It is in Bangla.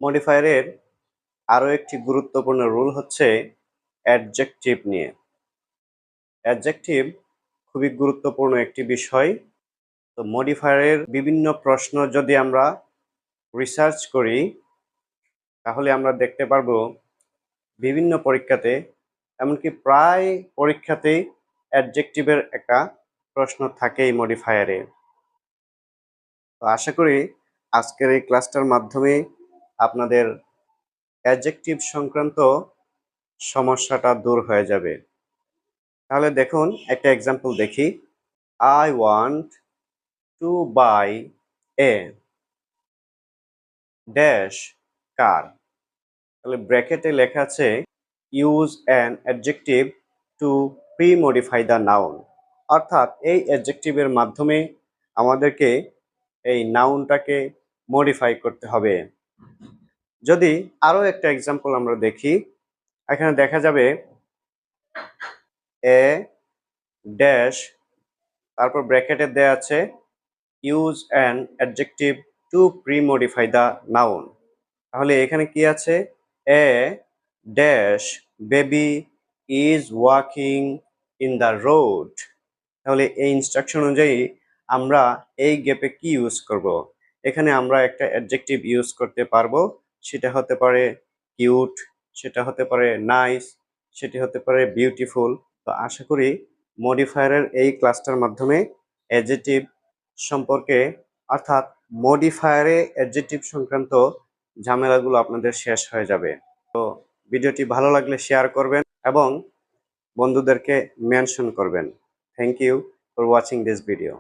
মডিফায়ারের আরও একটি গুরুত্বপূর্ণ রুল হচ্ছে অ্যাডজেক্টিভ নিয়ে। অ্যাডজেক্টিভ খুবই গুরুত্বপূর্ণ একটি বিষয়। তো মডিফায়ারের বিভিন্ন প্রশ্ন যদি আমরা রিসার্চ করি তাহলে আমরা দেখতে পারবো বিভিন্ন পরীক্ষাতে, এমনকি প্রায় পরীক্ষাতেই অ্যাডজেক্টিভের একটা প্রশ্ন থাকেই মডিফায়ারে। তো আশা করি আজকের এই ক্লাসটার মাধ্যমে আপনাদের অ্যাডজেক্টিভ সংক্রান্ত সমস্যাটা দূর হয়ে যাবে। তাহলে দেখুন একটা এক্সাম্পল দেখি। I want to buy a dash car. তাহলে ব্র্যাকেটে লেখা আছে use an adjective to premodify the noun. অর্থাৎ এই অ্যাডজেক্টিভের মাধ্যমে আমাদেরকে এই নাউনটাকে মডিফাই করতে হবে। যদি আরও একটা এক্সাম্পল আমরা দেখি, এখানে দেখা যাবে এ ড্যাশ, তারপর ব্র্যাকেটে দেয়া আছে use an adjective to premodify the noun. তাহলে এখানে কি আছে? A dash baby is walking in the road. তাহলে এই ইনস্ট্রাকশন অনুযায়ী আমরা এই গ্যাপে কি ইউজ করব? এখানে আমরা একটা অ্যাডজেক্টিভ ইউজ করতে পারবো। সেটা হতে পারে কিউট, সেটা হতে পারে নাইস, সেটি হতে পারে বিউটিফুল। তো আশা করি মডিফায়ারের এই ক্লাসটার মাধ্যমে অ্যাডজেক্টিভ সম্পর্কে, অর্থাৎ মডিফায়ারে অ্যাডজেক্টিভ সংক্রান্ত ঝামেলাগুলো আপনাদের শেষ হয়ে যাবে। তো ভিডিওটি ভালো লাগলে শেয়ার করবেন এবং বন্ধুদেরকে মেনশন করবেন। Thank you for watching this video.